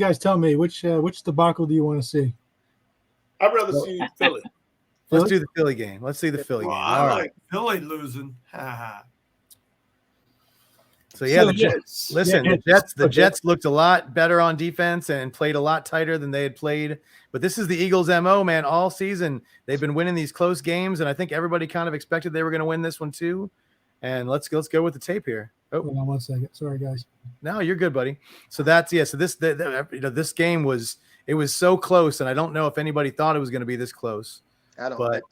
guys tell me which debacle do you want to see? I'd rather see Philly. Let's do the Philly game. Let's see the Philly game. I like Philly losing. So yeah, So, the Jets looked a lot better on defense and played a lot tighter than they had played. But this is the Eagles' MO, man. All season they've been winning these close games, and I think everybody kind of expected they were going to win this one too. And let's go with the tape here. Oh, hold on 1 second. Sorry, guys. No, you're good, buddy. So that's So this game was so close, and I don't know if anybody thought it was going to be this close. I don't. But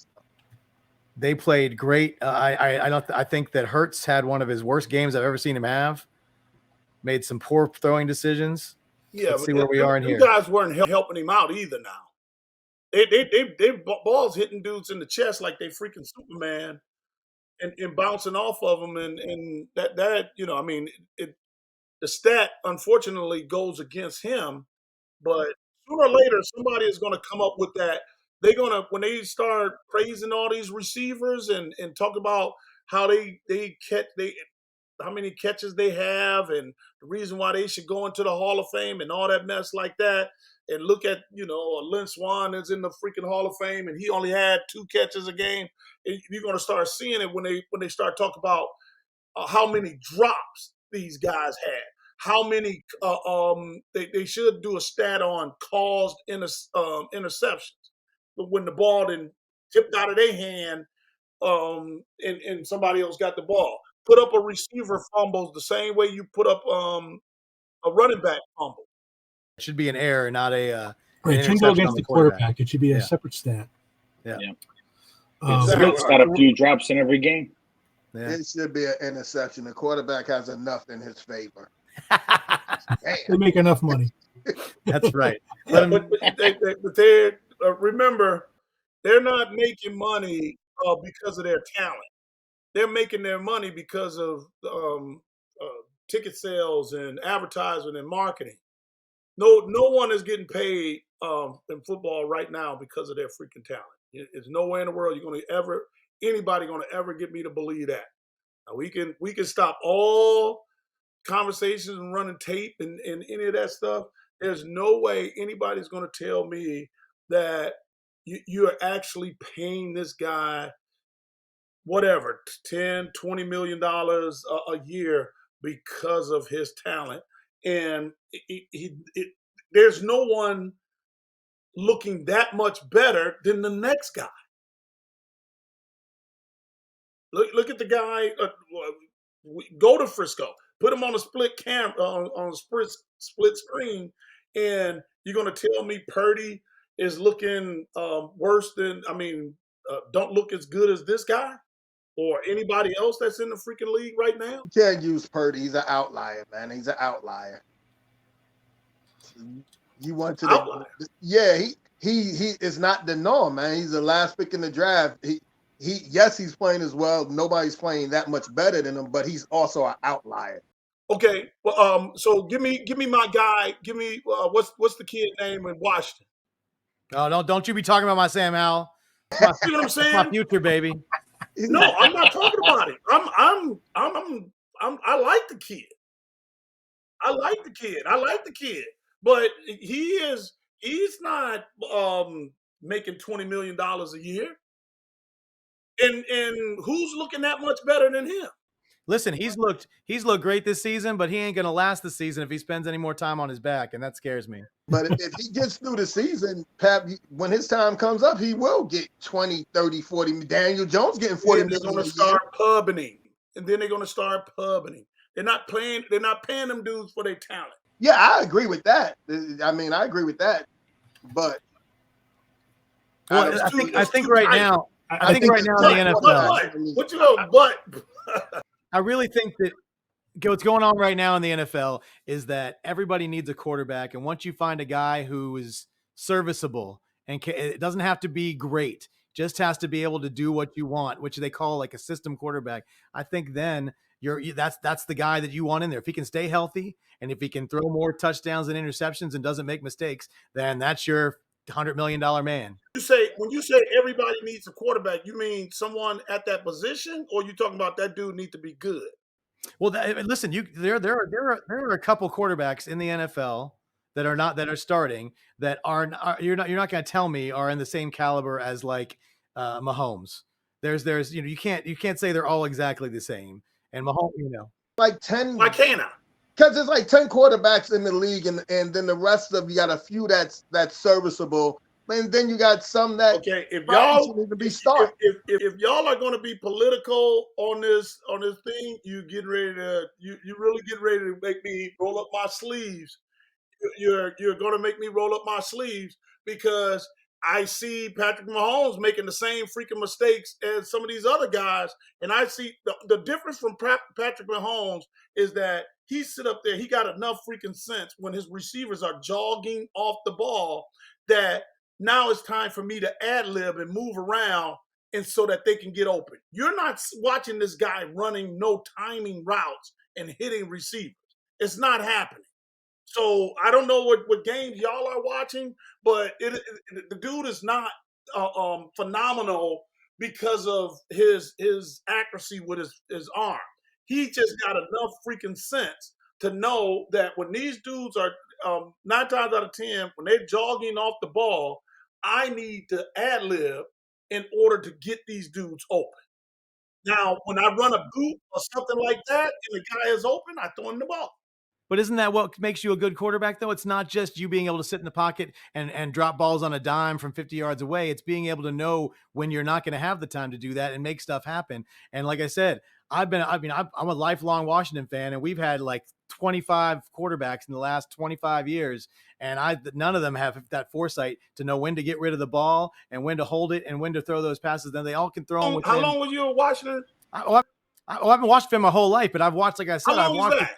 they played great. I think that Hurts had one of his worst games I've ever seen him have. Made some poor throwing decisions. Yeah, let's see where we are in here. You guys weren't helping him out either. Now they balls hitting dudes in the chest like they freaking Superman, and bouncing off of them, and that I mean, the stat unfortunately goes against him, but sooner or later somebody is going to come up with that. They're gonna, when they start praising all these receivers and talk about how they catch how many catches they have and the reason why they should go into the Hall of Fame and all that mess like that. And look at, Lynn Swann is in the freaking Hall of Fame and he only had 2 catches a game. And you're gonna start seeing it when they start talking about how many drops these guys had. How many they should do a stat on caused interceptions. When the ball then tipped out of their hand, and somebody else got the ball. Put up a receiver fumbles the same way you put up a running back fumble. It should be an error, not a it shouldn't go against the quarterback. It should be a separate stat. Yeah. It's got a few drops in every game. Yeah. It should be an interception. The quarterback has enough in his favor. They make enough money. That's right. But they're remember, they're not making money because of their talent. They're making their money because of ticket sales and advertising and marketing. No one is getting paid in football right now because of their freaking talent. There's nowhere in the world anybody going to ever get me to believe that. Now, we can stop all conversations and running tape and any of that stuff. There's no way anybody's going to tell me that you're actually paying this guy whatever, $10, $20 million a year because of his talent. And there's no one looking that much better than the next guy. Look at the guy. Go to Frisco. Put him on a split camera, on a split screen, and you're going to tell me Purdy is looking worse than, don't look as good as this guy or anybody else that's in the freaking league right now? You can't use Purdy. He's an outlier, man. He's an outlier. You want to outlier? Yeah, he is not the norm, man. He's the last pick in the draft. He's playing as well. Nobody's playing that much better than him, but he's also an outlier. Okay, well, so give me my guy. Give me what's the kid name in Washington? Oh, don't you be talking about my Sam Howell. You know what I'm saying? My future baby. No, I'm not talking about it. I like the kid. I like the kid, but he's not making $20 million a year. And who's looking that much better than him? Listen, he's looked great this season, but he ain't gonna last the season if he spends any more time on his back, and that scares me. But if he gets through the season, Pep, when his time comes up, he will get 20, 30, 40. Daniel Jones getting 40 million. They're going to start pubbing him. And then they're going to start pubbing him. They're not paying them dudes for their talent. Yeah, I agree with that. I agree with that. But I think right now in the NFL. What you know, but I really think that what's going on right now in the NFL is that everybody needs a quarterback. And once you find a guy who is serviceable and it doesn't have to be great, just has to be able to do what you want, which they call like a system quarterback. I think then that's the guy that you want in there. If he can stay healthy and if he can throw more touchdowns and interceptions and doesn't make mistakes, then that's your $100 million man. When you say everybody needs a quarterback, you mean someone at that position, or you talking about that dude need to be good? Well, listen, there are a couple quarterbacks in the NFL that are starting that you're not going to tell me are in the same caliber as like Mahomes. There's you can't say they're all exactly the same. And Mahomes, like 10. Why can't I? Because there's like 10 quarterbacks in the league, and then the rest of you got a few that's serviceable, and then you got some that okay. If probably y'all shouldn't even be starting. If y'all are going to be political on this thing, you really get ready to make me roll up my sleeves. You're going to make me roll up my sleeves because I see Patrick Mahomes making the same freaking mistakes as some of these other guys, and I see the difference from Patrick Mahomes is that he sit up there, he got enough freaking sense when his receivers are jogging off the ball that now it's time for me to ad lib and move around and so that they can get open. You're not watching this guy running no timing routes and hitting receivers. It's not happening. So I don't know what games y'all are watching, but the dude is not phenomenal because of his accuracy with his arm. He just got enough freaking sense to know that when these dudes are 9 times out of 10, when they're jogging off the ball, I need to ad lib in order to get these dudes open. Now, when I run a boot or something like that and the guy is open, I throw him the ball. But isn't that what makes you a good quarterback, though? It's not just you being able to sit in the pocket and drop balls on a dime from 50 yards away. It's being able to know when you're not going to have the time to do that and make stuff happen. And like I said, I'm a lifelong Washington fan, and we've had like 25 quarterbacks in the last 25 years, and none of them have that foresight to know when to get rid of the ball and when to hold it and when to throw those passes. Then they all can throw them within. How long were you in Washington? I haven't watched film my whole life, but I've watched, like I said, How long was that?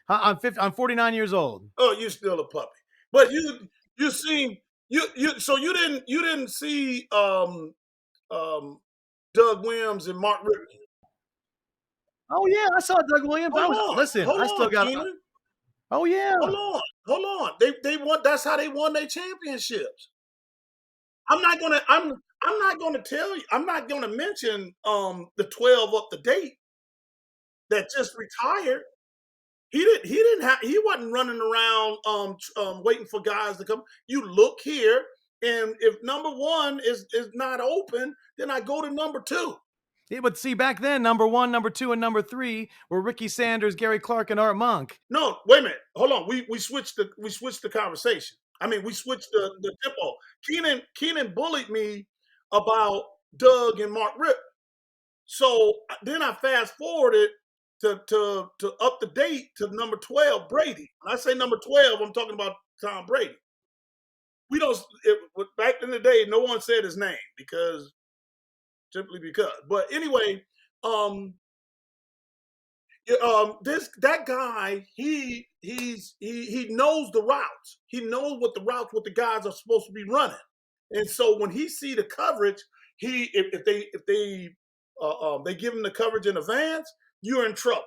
I'm 49 years old. Oh, you're still a puppy. But you seen so you didn't see Doug Williams and Mark Rippon. Oh yeah, I saw Doug Williams. I still got. Keenan. Oh yeah. Hold on. They won. That's how they won their championships. I'm not gonna tell you. I'm not gonna mention the 12 up to date that just retired. He wasn't running around waiting for guys to come. You look here, and if number 1 is not open, then I go to number 2. Yeah, but see, back then, number 1, number 2, and number 3 were Ricky Sanders, Gary Clark, and Art Monk. No, wait a minute. Hold on. We switched the conversation. I mean, we switched the tempo. Keenan bullied me about Doug and Mark Rippon. So then I fast forwarded to up to date to number 12, Brady. When I say number 12, I'm talking about Tom Brady. We don't back in the day, no one said his name simply because. But anyway, that guy, he knows the routes. He knows what the guys are supposed to be running. And so when he see the coverage, if they give him the coverage in advance, you're in trouble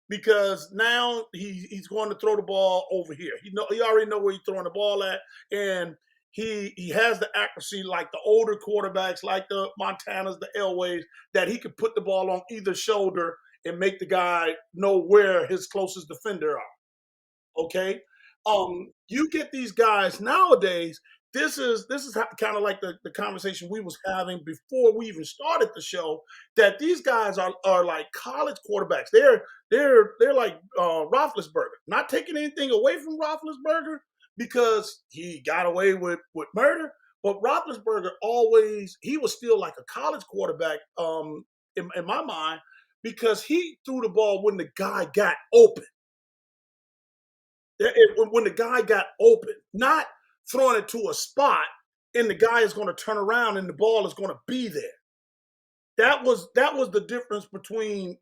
because now he's going to throw the ball over here. He already know where he's throwing the ball at, and he has the accuracy like the older quarterbacks, like the Montanas, the Elways, that he could put the ball on either shoulder and make the guy know where his closest defender are. Okay, you get these guys nowadays. This is kind of like the conversation we was having before we even started the show. That these guys are like college quarterbacks. They're like Roethlisberger. Not taking anything away from Roethlisberger because he got away with murder, but Roethlisberger he was still like a college quarterback in my mind because he threw the ball when the guy got open. When the guy got open, not throwing it to a spot and the guy is going to turn around and the ball is going to be there. That was the difference between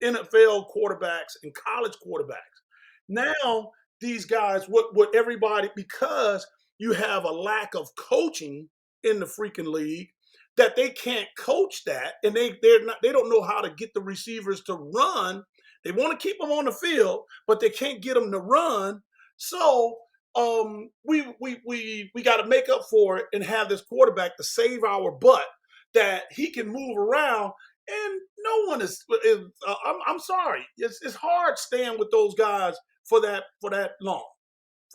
NFL quarterbacks and college quarterbacks. Now these guys, what everybody, because you have a lack of coaching in the freaking league, that they can't coach that, and they don't know how to get the receivers to run. They want to keep them on the field, but they can't get them to run. So we got to make up for it and have this quarterback to save our butt that he can move around. And no one is. I'm sorry. It's hard staying with those guys for that long.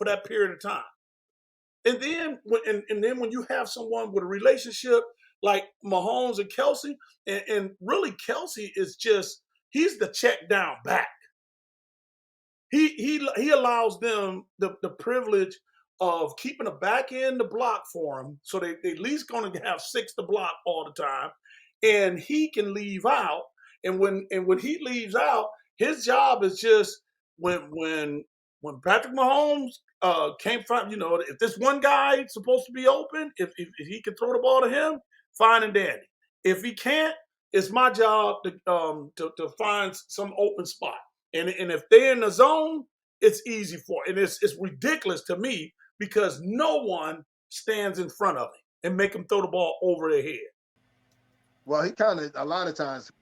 for that period of time. And then when you have someone with a relationship like Mahomes and Kelsey, and really Kelsey is just, he's the check down back. He allows them the privilege of keeping a back end to block for him, so they at least going to have 6 to block all the time, and he can leave out. And when he leaves out, his job is just when Patrick Mahomes came from, if this one guy is supposed to be open, if he can throw the ball to him, fine and dandy. If he can't, it's my job to find some open spot. And if they're in the zone, it's easy for it. And it's ridiculous to me because no one stands in front of him and make him throw the ball over their head. Well, he kind of, a lot of times,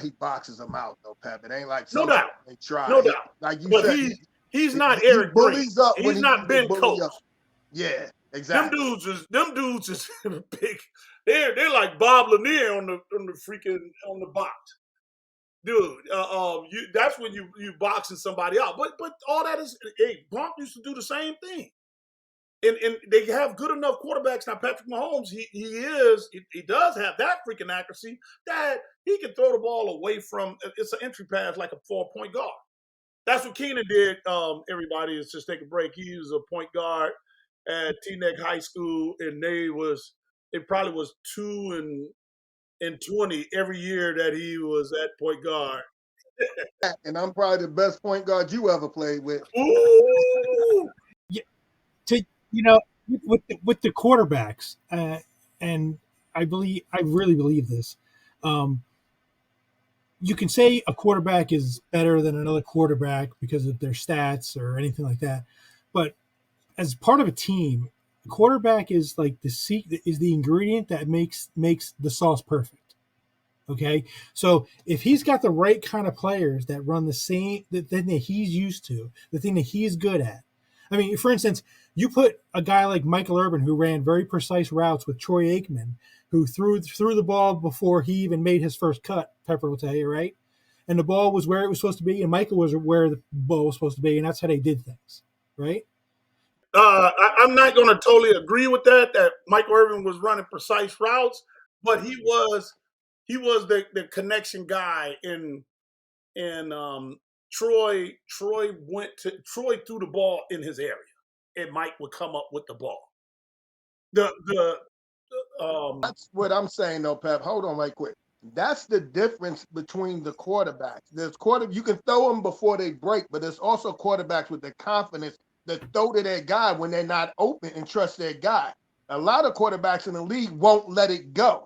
he boxes them out, though, Pep. It ain't like No doubt. they try. No doubt. Like you but said, he's not Eric Green. Bullies up he's not Ben Coates. Yeah, exactly. Them dudes is big. They're like Bob Lanier on the box. Dude, that's when you boxing somebody out. But all that is, hey, Gronk used to do the same thing. And they have good enough quarterbacks now. Patrick Mahomes, he does have that freaking accuracy that he can throw the ball away from. It's an entry pass like a 4-point guard. That's what Keenan did. Everybody, is just take a break. He was a point guard at Teaneck High School, and it probably was 2 and 20 every year that he was at point guard. And I'm probably the best point guard you ever played with. Ooh. With the quarterbacks, and I really believe this. You can say a quarterback is better than another quarterback because of their stats or anything like that, but as part of a team, the quarterback is like is the ingredient that makes the sauce perfect. Okay, so if he's got the right kind of players that run the thing that he's used to, the thing that he's good at. I mean, for instance, you put a guy like Michael Irvin, who ran very precise routes, with Troy Aikman, who threw the ball before he even made his first cut. Pepper will tell you, right? And the ball was where it was supposed to be, and Michael was where the ball was supposed to be, and that's how they did things, right? I'm not going to totally agree with that Michael Irvin was running precise routes, but he was the connection guy in Troy threw the ball in his area, and Mike would come up with the ball. That's what I'm saying, though, Pep. Hold on right quick. That's the difference between the quarterbacks. You can throw them before they break, but there's also quarterbacks with the confidence to throw to their guy when they're not open and trust their guy. A lot of quarterbacks in the league won't let it go.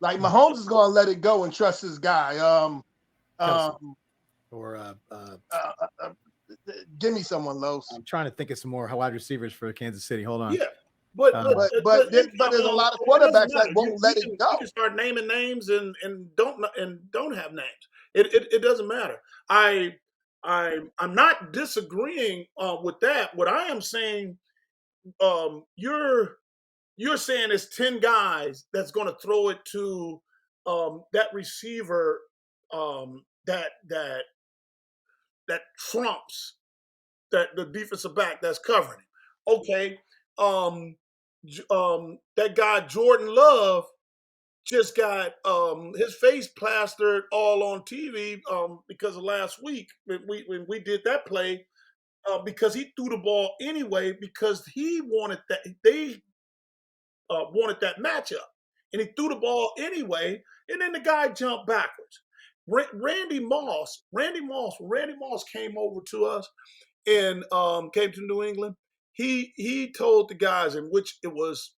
Like Mahomes is going to let it go and trust his guy. Give me someone, Los. I'm trying to think of some more wide receivers for Kansas City. Hold on. Yeah. But there's a lot of quarterbacks that won't let it go. You can start naming names and don't have names. It doesn't matter. I'm not disagreeing with that. What I am saying, you're saying it's 10 guys that's going to throw it to that receiver that trumps that the defensive back that's covering him. Okay. That guy Jordan Love just got his face plastered all on TV because of last week when we did that play because he threw the ball anyway because he wanted that they wanted that matchup, and he threw the ball anyway, and then the guy jumped backwards. Randy Moss came over to us and came to New England. He told the guys, in which it was,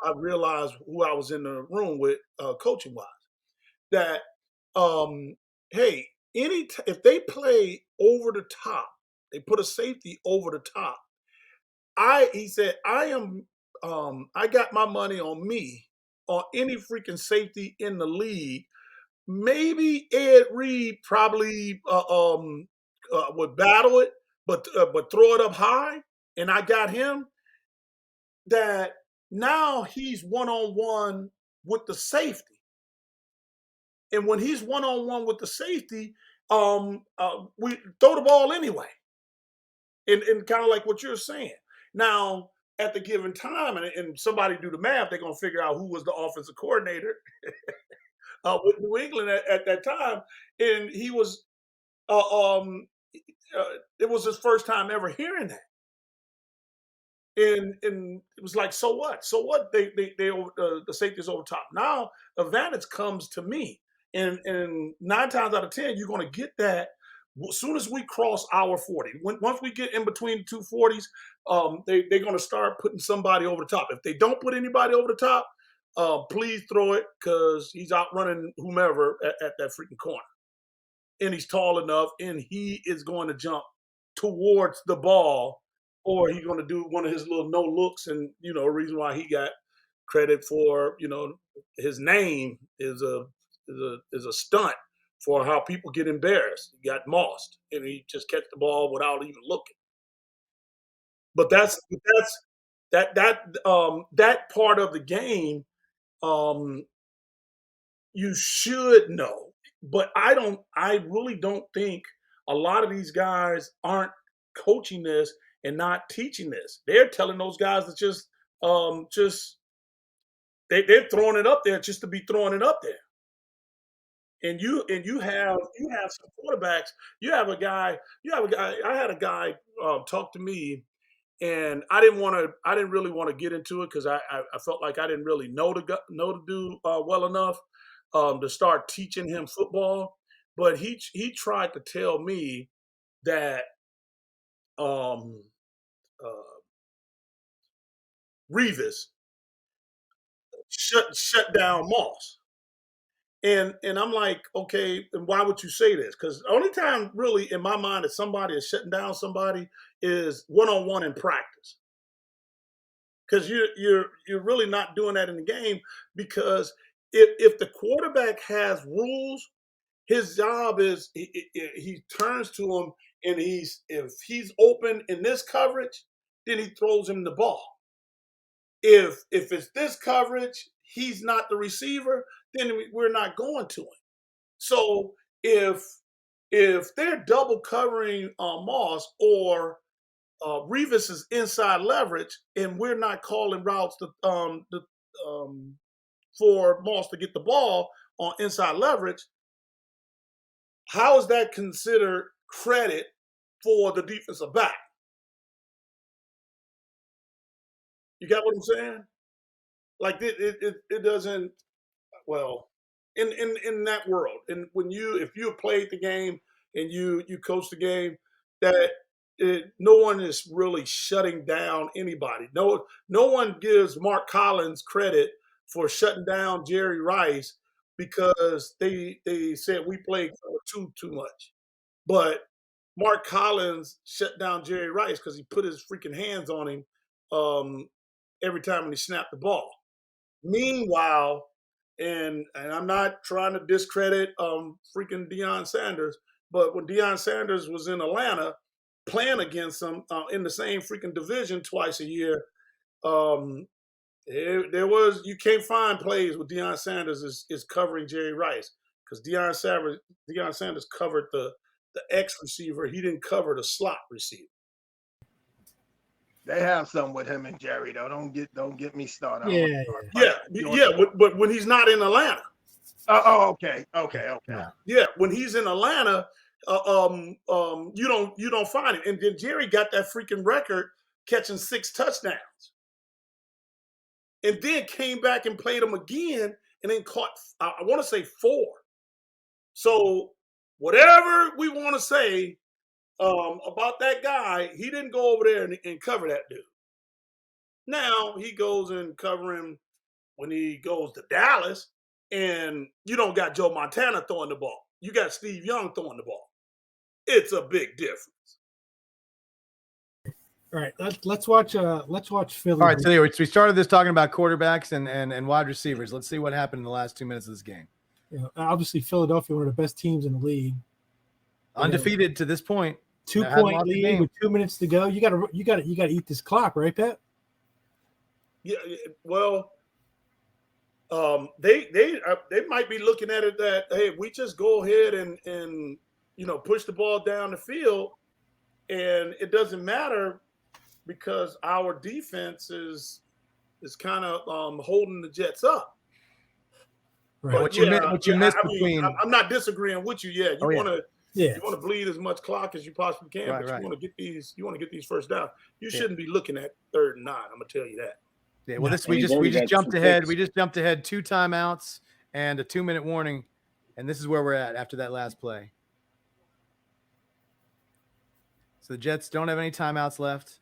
I realized who I was in the room with, coaching wise, that hey, if they play over the top, they put a safety over the top. He said, I got my money on me on any freaking safety in the league. Maybe Ed Reed probably would battle it, but throw it up high, and I got him. That now he's one-on-one with the safety, and when he's one-on-one with the safety, we throw the ball anyway. And kind of like what you're saying. Now, at the given time, and somebody do the math, they're going to figure out who was the offensive coordinator with New England at that time. And he was, it was his first time ever hearing that. And it was like, so what? So what? The safety's over top. Now advantage comes to me, and 9 times out of 10, you're going to get that as soon as we cross our 40. Once we get in between the two 40s, they're going to start putting somebody over the top. If they don't put anybody over the top, please throw it because he's outrunning whomever at that freaking corner, and he's tall enough, and he is going to jump towards the ball, or he's going to do one of his little no looks. And the reason why he got credit for his name is a stunt for how people get embarrassed. He got mossed, and he just catch the ball without even looking. But that part of the game, you should know. But I really don't think a lot of these guys aren't coaching this and not teaching this. They're telling those guys to they're throwing it up there just to be throwing it up there. And you have some quarterbacks. You have a guy. I had a guy talk to me, and I didn't really want to get into it because I felt like I didn't really know to do well enough to start teaching him football. But he tried to tell me that Revis shut down Moss. And I'm like, okay, and why would you say this? Because the only time really in my mind that somebody is shutting down somebody is one-on-one in practice. Because you're really not doing that in the game, because if the quarterback has rules, his job is he turns to him, and if he's open in this coverage, then he throws him the ball. If it's this coverage, he's not the receiver, then we're not going to him. So if they're double covering Moss, or Revis is inside leverage, and we're not calling routes for Moss to get the ball on inside leverage, how is that considered credit for the defensive back? You got what I'm saying? Like it doesn't. Well, in that world, and if you played the game and you coach the game, that no one is really shutting down anybody. No one gives Mark Collins credit for shutting down Jerry Rice because they said we played too much. But Mark Collins shut down Jerry Rice because he put his freaking hands on him every time when he snapped the ball. Meanwhile, and I'm not trying to discredit freaking Deion Sanders, but when Deion Sanders was in Atlanta playing against him in the same freaking division twice a year, you can't find plays with Deion Sanders is covering Jerry Rice, because Deion Sanders covered the X receiver. He didn't cover the slot receiver. They have some with him and Jerry though. Don't get me started. Yeah. But when he's not in Atlanta. Okay. Yeah, when he's in Atlanta, you don't find it. And then Jerry got that freaking record catching 6 touchdowns, and then came back and played him again, and then caught I want to say 4. So whatever we want to say about that guy, he didn't go over there and cover that dude. Now he goes and cover him when he goes to Dallas, and you don't got Joe Montana throwing the ball. You got Steve Young throwing the ball. It's a big difference. All right, let's watch Philly. All right, so anyway, we started this talking about quarterbacks and wide receivers. Let's see what happened in the last 2 minutes of this game. Obviously, Philadelphia, one of the best teams in the league, undefeated to this point. 2-point lead with 2 minutes to go. You got to eat this clock, right, Pep? Yeah. Well, they might be looking at it that, hey, we just go ahead and push the ball down the field, And it doesn't matter because our defense is kind of holding the Jets up. Right. But What you missed between. I'm not disagreeing with you. Yeah, you want to. Yeah. You want to bleed as much clock as you possibly can, Right, but right. you want to get these. You want to get these first down. You shouldn't be looking at 3rd and 9. I'm gonna tell you that. Yeah, well, No. we He's just already got jumped 2 ahead. picks. We just jumped ahead 2 timeouts and a 2-minute warning, and this is where we're at after that last play. So the Jets don't have any timeouts left,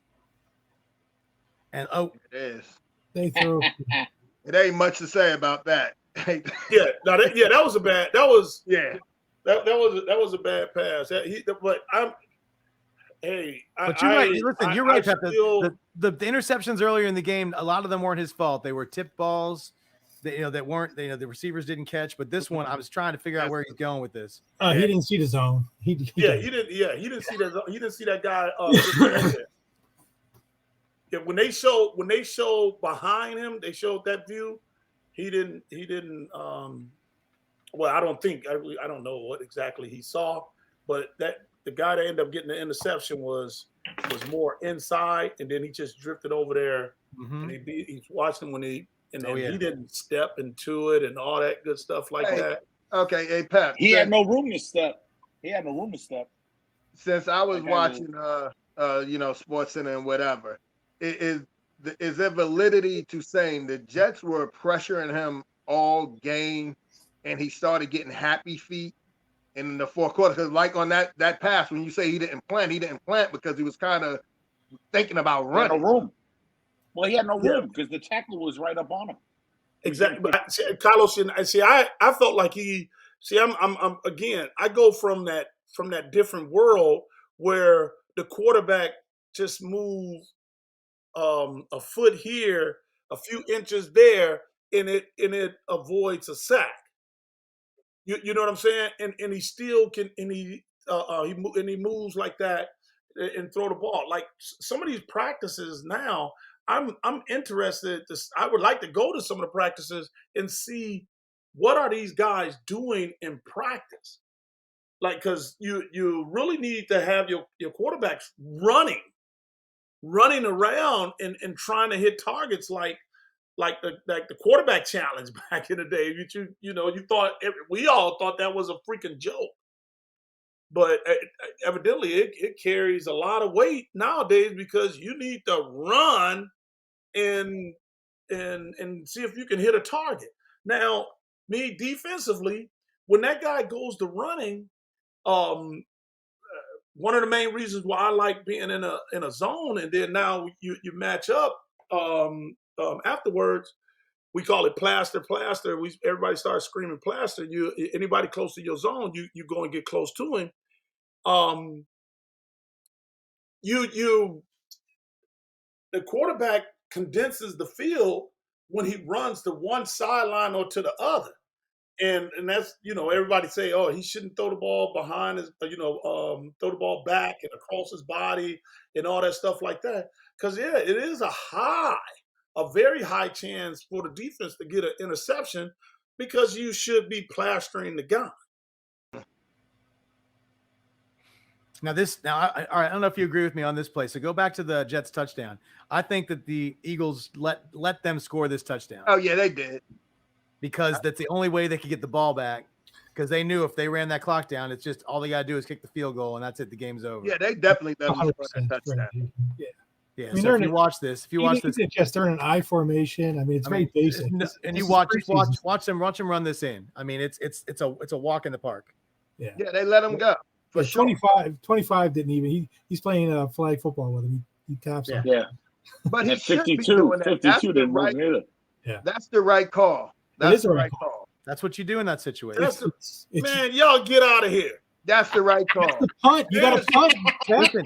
and It is. They throw. It ain't much to say about that. Yeah, no, that was a bad. That was Yeah. that was a bad pass. But you're right. Listen, you're right, Pep. Still, The interceptions earlier in the game, a lot of them weren't his fault. They were tipped balls that weren't, the receivers didn't catch. But this one, I was trying to figure out where he's going with this. He didn't see the zone. He didn't. He didn't see that. He didn't see that guy. Just in there. Yeah, when they showed behind him, they showed that view. He didn't. Well, I don't know what exactly he saw, but the guy that ended up getting the interception was more inside, and then he just drifted over there, and he watched him he didn't step into it and all that good stuff like that. Okay, hey Pep. He had no room to step. Since I was watching, SportsCenter and whatever, is there validity to saying the Jets were pressuring him all game, and he started getting happy feet in the 4th quarter? Because like on that pass, when you say he didn't plant because he was kind of thinking about running. He had no room. Well, he had no room because the tackle was right up on him. Exactly. But Carlos, I felt like I'm again, I go from that different world where the quarterback just moved a foot here, a few inches there, and it avoids a sack. You know what I'm saying? And he still can, and he moves like that and throw the ball. Like some of these practices now, I'm interested. I would like to go to some of the practices and see what are these guys doing in practice. Like, because you really need to have your quarterbacks running around and trying to hit targets like the quarterback challenge back in the day. We all thought that was a freaking joke, but evidently it carries a lot of weight nowadays because you need to run and see if you can hit a target. Now, me defensively, when that guy goes to running, one of the main reasons why I like being in a zone, and then now you match up afterwards. We call it plaster. Everybody starts screaming plaster. Anybody close to your zone, you go and get close to him. The quarterback condenses the field when he runs to one sideline or to the other. And that's, everybody say, oh, he shouldn't throw the ball behind his, throw the ball back and across his body and all that stuff like that. Because, it is a very high chance for the defense to get an interception because you should be plastering the guy. All right, I don't know if you agree with me on this play. So go back to the Jets touchdown. I think that the Eagles let them score this touchdown. Oh, yeah, they did. Because that's the only way they could get the ball back. Because they knew if they ran that clock down, it's just all they got to do is kick the field goal, and that's it. The game's over. Yeah, they definitely let them score that 100% touchdown. right. Yeah. I mean, So if you watch this, just they're in an I formation. I mean, it's very basic. And you watch them run this in. I mean, it's a walk in the park. Yeah, they let him go. For sure. 25 didn't even. He's playing flag football with him. He taps him. Yeah. But he should 52, be doing that. 52 didn't move either. Yeah. That's the right call. That's the right call. That's what you do in that situation. Man, y'all get out of here. That's the right call. That's the punt. You got to punt. Listen,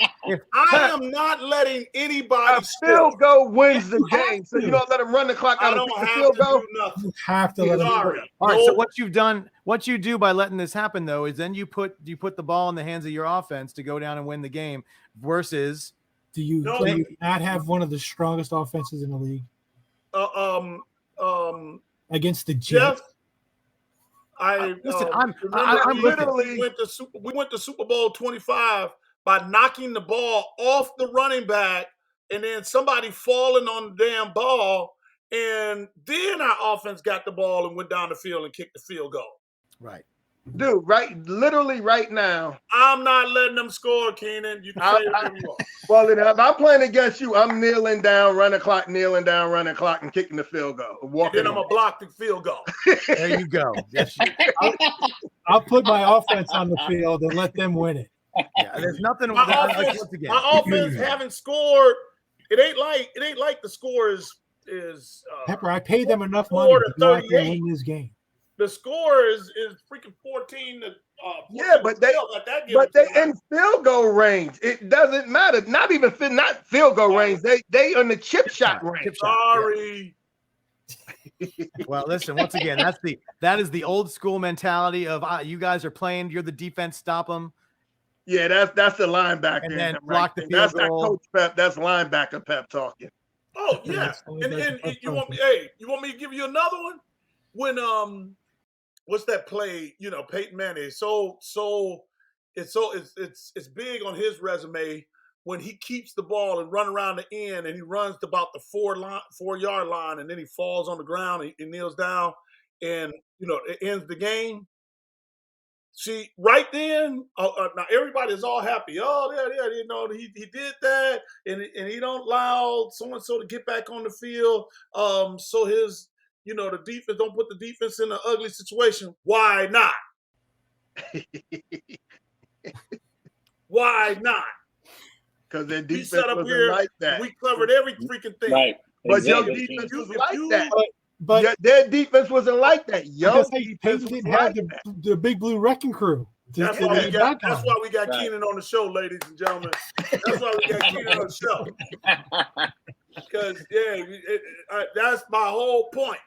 I am not letting anybody field goal wins the game. So you don't let them run the clock out. I don't have to do nothing. You have to let them. All right. So what you do by letting this happen though is then you put the ball in the hands of your offense to go down and win the game. Versus, do you not have one of the strongest offenses in the league? Against the Jets. We went to Super Bowl 25 by knocking the ball off the running back and then somebody falling on the damn ball. And then our offense got the ball and went down the field and kicked the field goal. Right. Dude, literally right now. I'm not letting them score, Keenan. You can say whatever you want. Well, if I'm playing against you, I'm kneeling down, running clock, and kicking the field goal. And then I'm going to block the field goal. There you go. Yes, I'll put my offense on the field and let them win it. yeah, there's nothing. My offense haven't scored. It ain't like the score is Pepper, I paid them enough money to go out there and win this game. The score is freaking 14 to but they in field goal range. It doesn't matter. Not even not field goal range. They on the chip shot range. Sorry. Well, listen, once again, that is the old school mentality of you guys are playing, you're the defense, stop them. Yeah, that's the linebacker. And then block the field goal. That's not Coach Pep. That's linebacker Pep talking. Oh yeah, and you want me to give you another one? When what's that play? You know, Peyton Manning. It's big on his resume when he keeps the ball and run around the end and he runs to about the 4-yard line and then he falls on the ground and he kneels down and it ends the game. See, right then, now everybody's all happy. Oh, yeah, he did that, and he don't allow so and so to get back on the field. So his, the defense don't put the defense in an ugly situation. Why not? Why not? Because their defense wasn't like that. We covered every freaking thing. Right. But Exactly. your defense was like that. But their defense wasn't like that. Peyton didn't have the Big Blue Wrecking Crew. That's why we got Keenan on the show, ladies and gentlemen. That's why we got Keenan on the show. Because that's my whole point.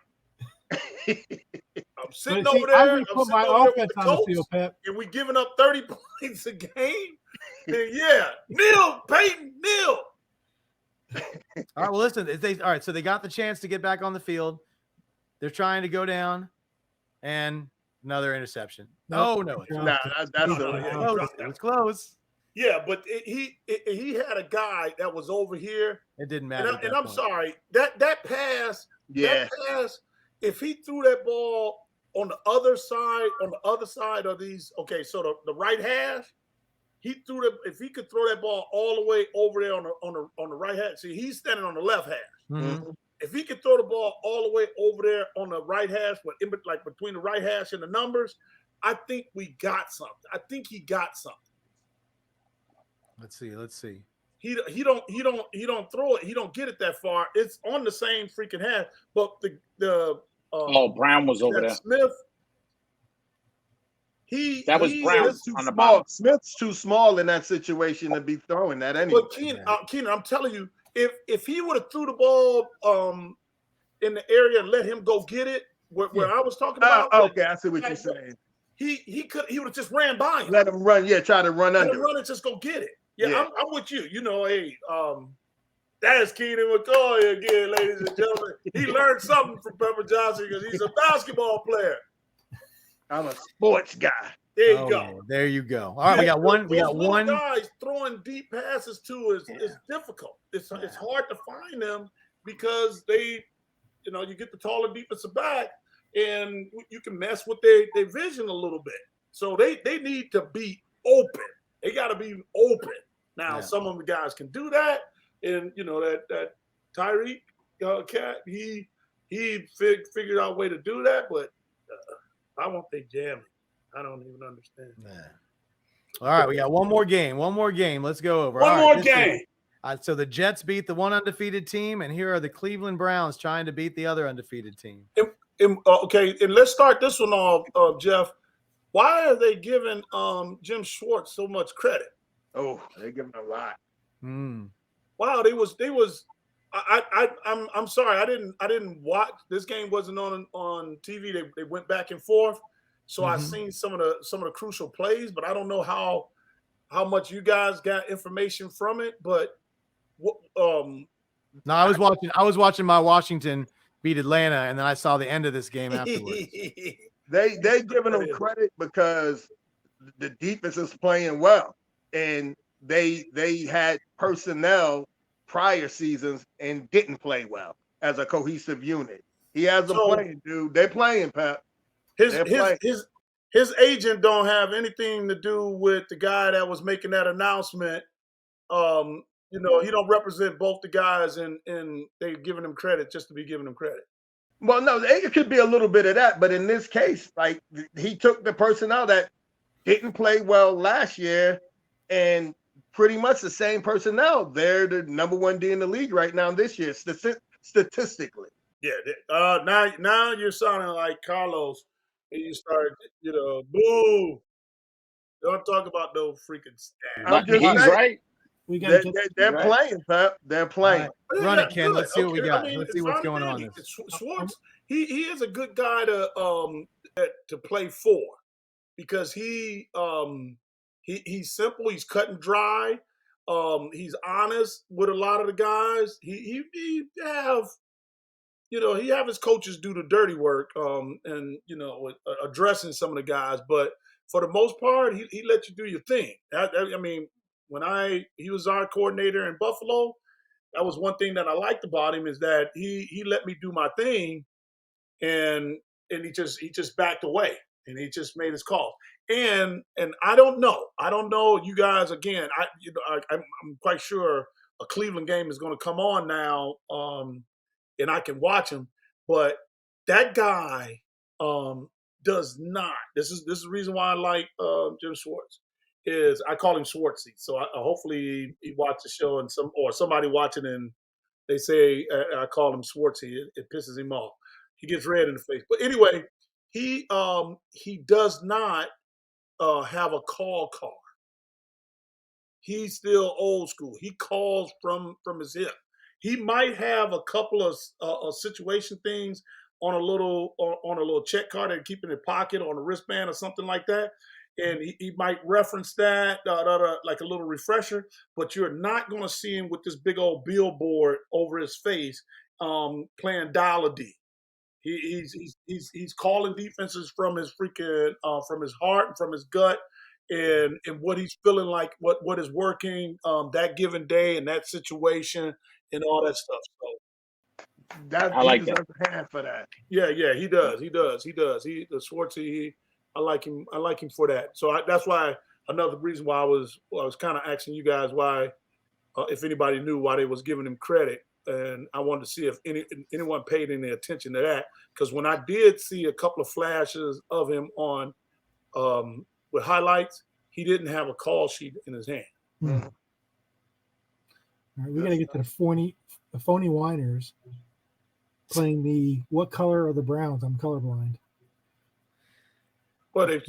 I'm sitting over there. I'm put my offense on the field, Pep. And we giving up 30 points a game. And kneel, Peyton, kneel. All right. Well, listen. All right. So they got the chance to get back on the field. They're trying to go down, and another interception. No, that's it was close. Yeah, but he had a guy that was over here. It didn't matter. And I'm sorry, that pass. Yeah. That pass. If he threw that ball on the other side of these. Okay, so the right hash. If he could throw that ball all the way over there on the right hash. See, he's standing on the left hash. Mm-hmm. If he could throw the ball all the way over there on the right hash, but like between the right hash and the numbers, I think we got something. I think he got something. Let's see. He don't throw it. He don't get it that far. It's on the same freaking hash. But Brown was over there. Smith. That was Brown on the bottom. Smith's too small in that situation to be throwing that anyway. But Keenan, I'm telling you, if he would have threw the ball in the area and let him go get it, where I was talking about. Okay, I see what you're saying. He would have just ran by him. Let him run. Yeah, try to run under. Let him run and just go get it. Yeah. I'm with you. That's Keenan McCoy again, ladies and gentlemen. He learned something from Pepper Johnson because he's a basketball player. I'm a sports guy. There you go. There you go. All right, we got one. Guys throwing deep passes too is difficult. It's hard to find them because they, you get the taller defensive back and you can mess with their vision a little bit. So they need to be open. They got to be open. Now, some of the guys can do that, and that Tyreek cat, he figured out a way to do that, but I won't think jamming. I don't even understand. All right, we got one more game. Let's go over. One more game. So the Jets beat the one undefeated team, and here are the Cleveland Browns trying to beat the other undefeated team. Okay, and let's start this one off, Jeff. Why are they giving Jim Schwartz so much credit? Oh, they give him a lot. Wow, they was. I'm sorry, I didn't watch. This game wasn't on TV. They went back and forth, so I've seen some of the crucial plays, but I don't know how much you guys got information from it. But no, I was watching my Washington beat Atlanta, and then I saw the end of this game afterwards. They giving them credit because the defense is playing well, and they had personnel prior seasons and didn't play well as a cohesive unit. He has them So playing, dude. They're playing, Pep. his They're his playing. his his agent don't have anything to do with the guy that was making that announcement. He don't represent both the guys, and they giving him credit just to be giving him credit. Well, no, it could be a little bit of that, but in this case, like he took the personnel that didn't play well last year, and pretty much the same personnel. They're the number 1 D in the league right now this year, statistically. Yeah. Now you're sounding like Carlos, and you start, boo. Don't talk about no freaking stats. I'm just He's saying, right. We got to get. they're Right. playing, Pep. They're playing. Run it, Ken. Good. Let's see what we Okay. got. I mean, Let's it's see what's fine going and on. dandy. This. Schwartz, he is a good guy to play for because he's simple. He's cut and dry. He's honest with a lot of the guys. He have his coaches do the dirty work, and addressing some of the guys. But for the most part, he let you do your thing. I mean, when he was our coordinator in Buffalo, that was one thing that I liked about him is that he let me do my thing, and he just backed away and he just made his call. And I don't know. You guys again. I'm quite sure a Cleveland game is going to come on now. And I can watch him. But that guy does not. This is the reason why I like Jim Schwartz. Is I call him Schwartzy. So hopefully he watched the show and somebody watching and they say I call him Schwartzy. It pisses him off. He gets red in the face. But anyway, he does not have a call card. He's still old school. He calls from his hip. He might have a couple of situation things on a little check card and keep in his pocket on a wristband or something like that, and he might reference that like a little refresher. But you're not going to see him with this big old billboard over his face playing dial-a-dee. He's calling defenses from his freaking from his heart and from his gut, and what he's feeling like, what is working that given day and that situation and all that stuff. So I He like that. deserves a hand for that. yeah, he does. He the Schwartzy. I like him. I like him for that. So that's why another reason why I was kind of asking you guys why, if anybody knew why they was giving him credit. And I wanted to see if anyone paid any attention to that. Because when I did see a couple of flashes of him on with highlights, he didn't have a call sheet in his hand. All right, we got to get to the phony whiners playing the what color are the Browns? I'm colorblind. But The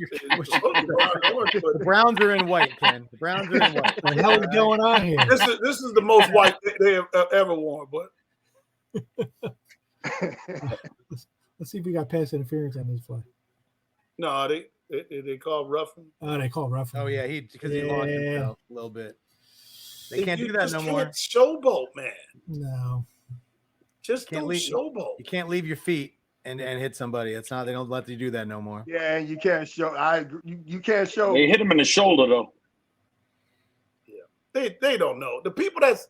Browns are in white, Ken. The Browns are in white. What the hell is going on here? this is the most white they have ever worn. But Let's see if we got pass interference on this play. no, they call roughing. Oh, they call roughing. Oh yeah, because he launched himself a little bit. They can't do that just no can't more. Showboat, man. No. Just don't showboat. You can't leave your feet and hit somebody. It's not. They don't let you do that no more. Yeah, and you can't show. I agree. You can't show. They hit him in the shoulder though. Yeah, they don't know. The people that's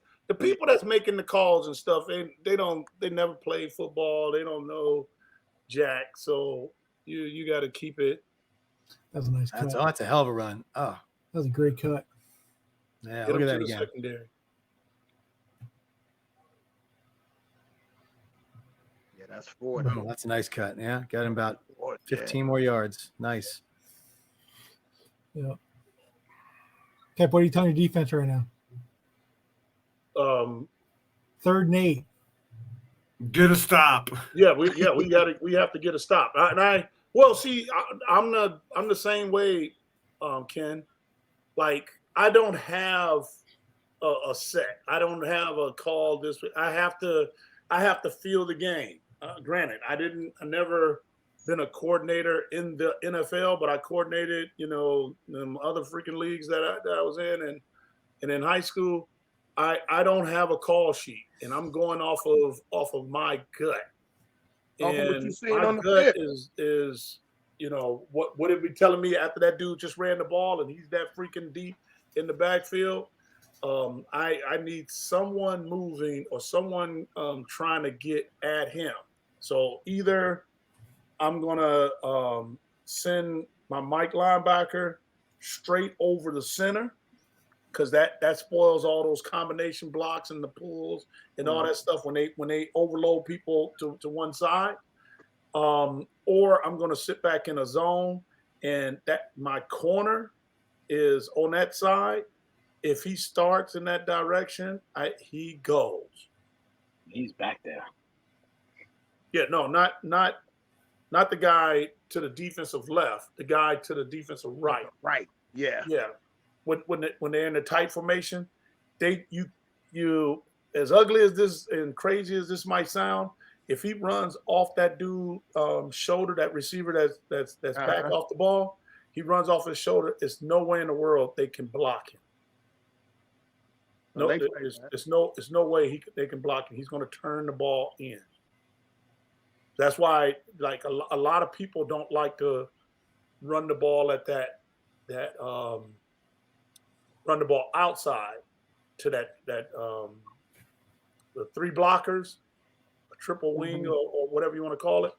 making the calls and stuff. They never played football. They don't know jack. So you got to keep it. That was a nice cut. That's a hell of a run. Oh, that was a great cut. Yeah, Get look at him that to the again. secondary. Yeah, that's 40. Oh, that's a nice cut. Yeah, got him about 40, 15 more yards. Nice. Yeah. Pep, what are you telling your defense right now? 3rd and 8. Get a stop. We have to get a stop. I'm the same way, Ken. Like I don't have a set. I don't have a call this week. I have to feel the game. Granted, I never been a coordinator in the NFL, but I coordinated, them other freaking leagues that I was in, and in high school, I don't have a call sheet, and I'm going off of my gut. And my gut is what it be telling me after that dude just ran the ball and he's that freaking deep. in the backfield, I need someone moving or someone trying to get at him. So either I'm gonna send my Mike linebacker straight over the center because that spoils all those combination blocks and the pulls and all that stuff when they overload people to one side. Or I'm gonna sit back in a zone and that my corner is on that side. If he starts in that direction, he goes. He's back there. Yeah, no, not the guy to the defensive left, the guy to the defensive right. Right. Yeah. Yeah, when they're in the tight formation, you as ugly as this and crazy as this might sound, if he runs off that dude shoulder, that receiver that's back off the ball, he runs off his shoulder. It's no way in the world they can block him. No, there's no way they can block him. He's going to turn the ball in. That's why, like a lot of people don't like to run the ball at that run the ball outside to that the three blockers, a triple wing or whatever you want to call it.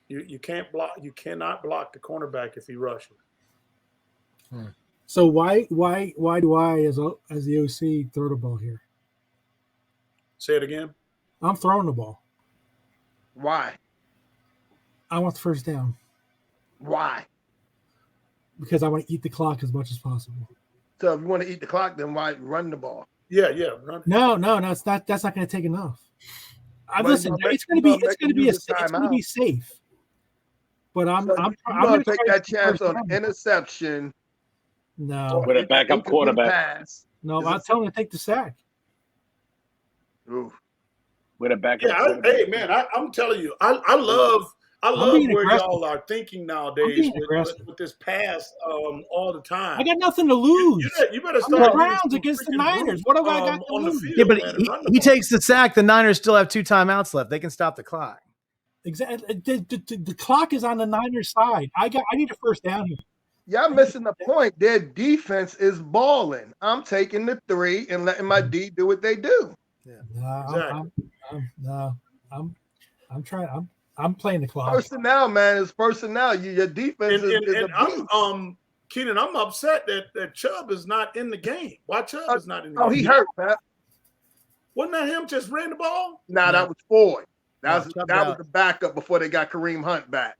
You can't block. You cannot block the cornerback if he rushes. So why do I as the OC throw the ball here? Say it again. I'm throwing the ball. Why? I want the first down Why? because I want to eat the clock as much as possible. So if you want to eat the clock, then why run the ball? Yeah, run. No, that's not going to take enough. Listen, you're it's going to be safe. But I'm going to take that chance on interception. No, with a backup quarterback. Pass. No, I'll tell him to take the sack. Oof. With a backup. Yeah, hey man, I'm telling you, I love where y'all are thinking nowadays with this pass all the time. I got nothing to lose. You better start the Browns against the Niners. What have I got to lose? Yeah, but he takes the sack. The Niners still have 2 timeouts left. They can stop the clock. Exactly. The clock is on the Niners side. I need a first down here. Y'all missing the point. Their defense is balling. I'm taking the 3 and letting my D do what they do. Yeah, exactly. I'm trying. I'm playing the clock. Personnel, man, is personnel. Your defense is a beast. Keenan, I'm upset that Chubb is not in the game. Why Chubb is not in the game? Oh, he hurt, man. Wasn't that him just ran the ball? Nah, that was Ford. That was the backup before they got Kareem Hunt back.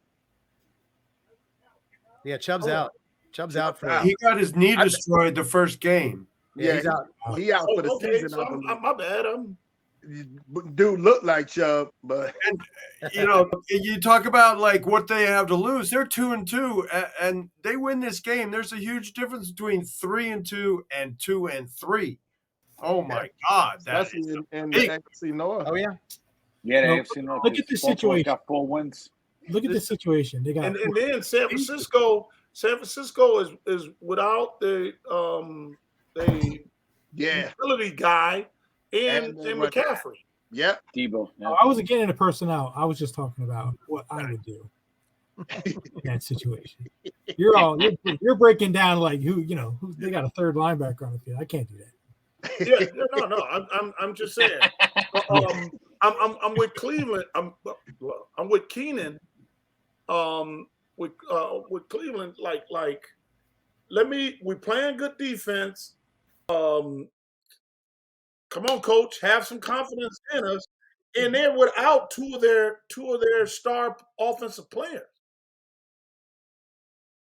Yeah, Chubb's out. Chubb's out for He got his knee destroyed the first game. Yeah, he's out. He out for the season. So my bad. Dude looked like Chubb, but you talk about like what they have to lose. They're 2-2, and they win this game. There's a huge difference between 3-2 and 2-3. Oh my God, that's in the AFC North. Oh yeah, yeah. The AFC North. Look at this situation. Got 4 wins. Look at this situation. They got and then San Francisco. San Francisco is without the utility guy and McCaffrey. Yep. Debo. Yeah. I wasn't getting into personnel. I was just talking about what I would do in that situation. You're breaking down like who they got a third linebacker on the field. I can't do that. Yeah, no. I'm just saying. I'm with Cleveland. I'm with Keenan. With Cleveland, like we playing good defense. Come on, coach, have some confidence in us. And they're without two of their star offensive players.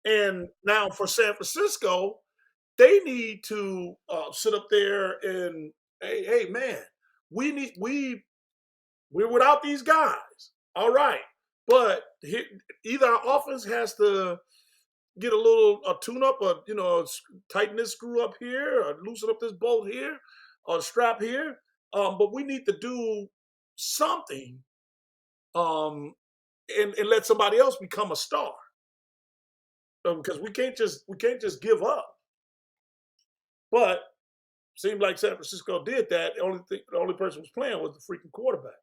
And now for San Francisco, they need to sit up there and hey man, we're without these guys. All right. But either our offense has to get a tune up, or tighten this screw up here, or loosen up this bolt here, or strap here. But we need to do something, and let somebody else become a star, because we can't just give up. But seemed like San Francisco did that. The only person who was playing was the freaking quarterback.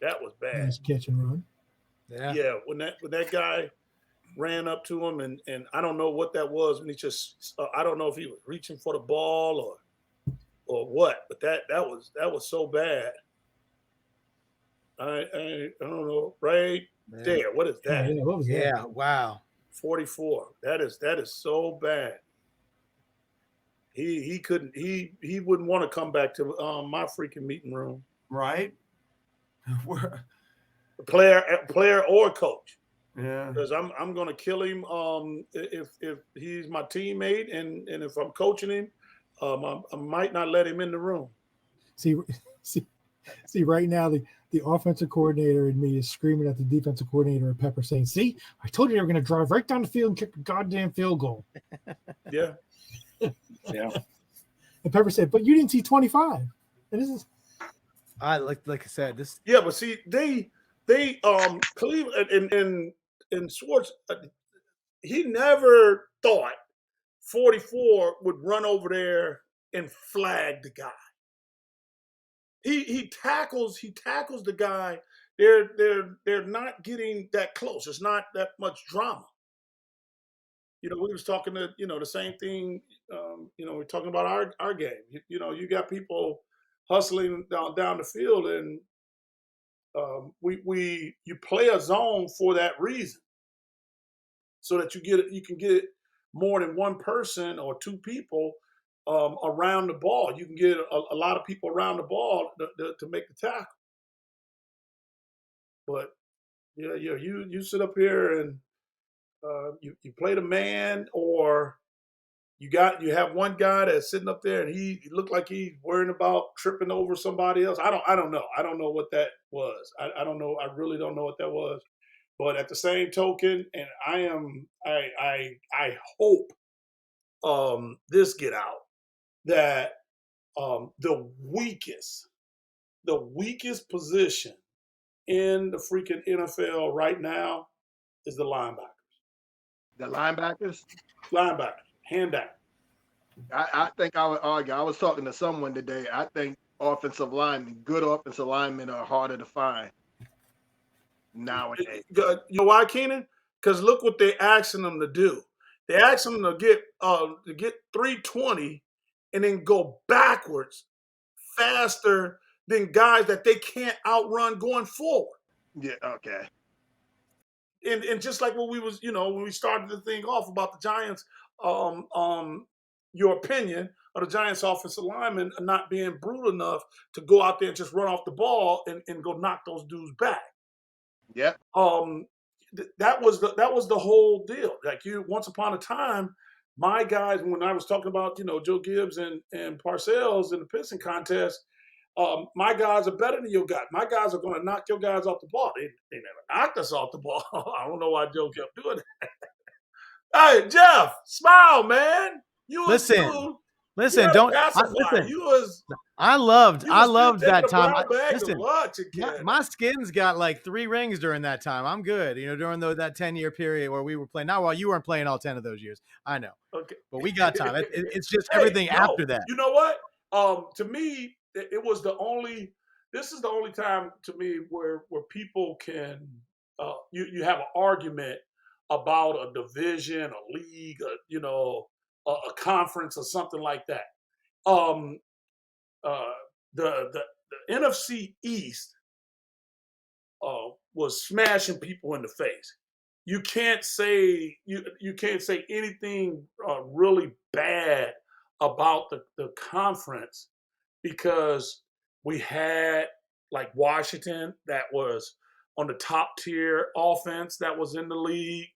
That was bad. Nice catch and run. Yeah. Yeah, when that guy ran up to him, and I don't know what that was. And he just, I don't know if he was reaching for the ball or what, but that was so bad. I don't know. Right there, what is that? Yeah, what was that? Yeah, wow. 44. That is so bad. He couldn't he wouldn't want to come back to my freaking meeting room. Right? Player or coach. Yeah. Because I'm gonna kill him if he's my teammate and if I'm coaching him, I might not let him in the room. See, right now the offensive coordinator in me is screaming at the defensive coordinator and Pepper saying, "See, I told you they were going to drive right down the field and kick a goddamn field goal." Yeah. Yeah. Uh, And Pepper said, "But you didn't see 25." And this is Like I said, this. Yeah, but see, they Cleveland and Schwartz, he never thought 44 would run over there and flag the guy. He tackles the guy. They're not getting that close. It's not that much drama. You know, we was talking to, you know, the same thing. You know, we're talking about our game. You know, you got people hustling down the field, and you play a zone for that reason, so that you can get more than one person or two people around the ball. You can get a lot of people around the ball to make the tackle. But yeah, you sit up here and you play the man, or you have one guy that's sitting up there and he looked like he's worrying about tripping over somebody else. I don't know. I don't know what that was. I don't know. I really don't know what that was. But at the same token, and I hope this get out that the weakest position in the freaking NFL right now is the linebacker. The linebackers. Linebacker, hand down. I think I would argue. I was talking to someone today. I think good offensive linemen are harder to find nowadays. You know why, Keenan? Because look what they asking them to do. They asking them to get 320 and then go backwards faster than guys that they can't outrun going forward. Yeah. Okay. And just like what we was, you know, when we started the thing off about the Giants, your opinion of the Giants offensive linemen not being brutal enough to go out there and just run off the ball and go knock those dudes back. Yep. That was the whole deal. Like once upon a time, my guys, when I was talking about, you know, Joe Gibbs and Parcells in the pissing contest, my guys are better than your guys. My guys are going to knock your guys off the ball. They never knocked us off the ball. I don't know why Joe kept doing that. Hey, Jeff, smile, man. Listen, you don't listen. I loved that time. Listen, my skins got like 3 rings during that time. I'm good. You know, during that 10-year period where we were playing. Not while you weren't playing all 10 of those years. I know. Okay. But we got time. It's just everything after that. You know what? To me, it was this is the only time to me where people can, you have an argument about a division, a league, you know, a conference or something like that. The NFC East was smashing people in the face. You can't say anything really bad about the conference, because we had like Washington that was on the top tier offense that was in the league.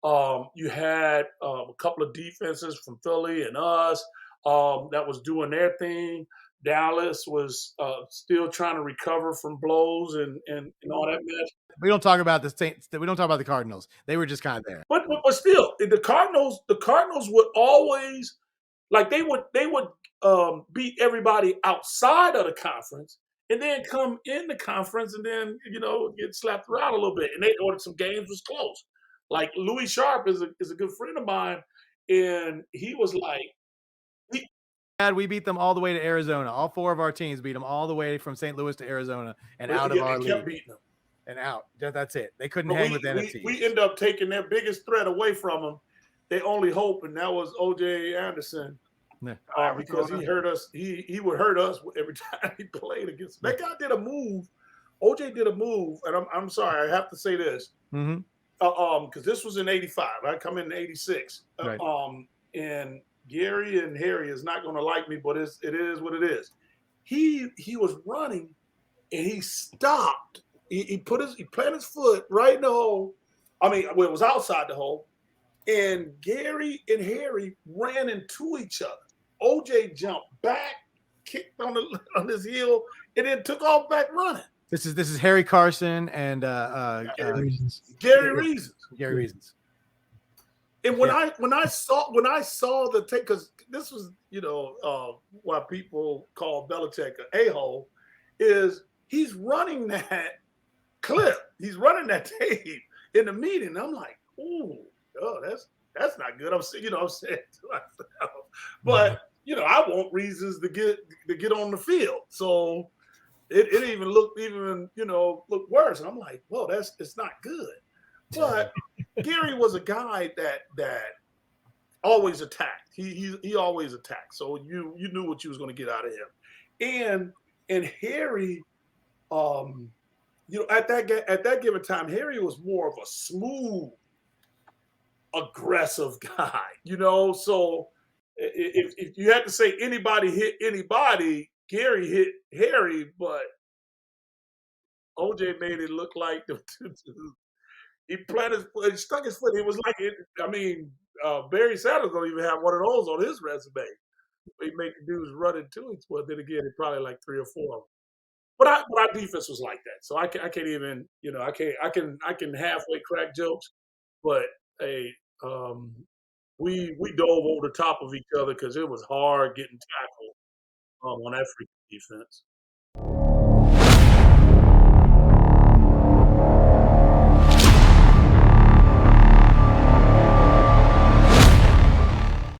You had a couple of defenses from Philly and us that was doing their thing. Dallas was still trying to recover from blows and all that mess. We don't talk about the Saints. We don't talk about the Cardinals. They were just kind of there. But still, the Cardinals would always, like, they would beat everybody outside of the conference and then come in the conference and then, you know, get slapped around a little bit. And some games was close. Like Louis Sharp is a good friend of mine, and he was like, we beat them all the way to Arizona. All 4 of our teams beat them all the way from St. Louis to Arizona and out of our league. Kept beating them. and out. That's it. They couldn't But hang with the we NFC. end up taking their biggest threat away from them. They only hope, and that was O.J. Anderson. Because he hurt us. He would hurt us every time he played against. That guy did a move. OJ did a move, and I'm sorry, I have to say this. Mm-hmm. Because this was in '85. I come in '86. Right. And Gary and Harry is not going to like me, but it is what it is. He was running, and he stopped. He planted his foot right in the hole. I mean, well, it was outside the hole, and Gary and Harry ran into each other. OJ jumped back, kicked on his heel, and then took off back running. This is Harry Carson and Gary Reasons. Gary Reasons. Gary Reasons. And when I saw the tape, because this was why people call Belichick an a-hole, is he's running that clip, he's running that tape in the meeting. I'm like, oh, that's not good. I'm saying to myself, but I want Reasons to get on the field, so it even looked worse. And I'm like, well, it's not good. But Gary was a guy that always attacked. He always attacked. So you knew what you was going to get out of him. And Harry, at that given time, Harry was more of a smooth, aggressive guy. So if you had to say anybody hit anybody, Gary hit Harry, but OJ made it look like he planted his foot, he stuck his foot. It was like Barry Sanders don't even have one of those on his resume. He make the dudes run into each other. Then again, it probably like 3 or 4. But our defense was like that, so I can't even I can halfway crack jokes, but hey, we dove over the top of each other because it was hard getting tackled on that freaking defense.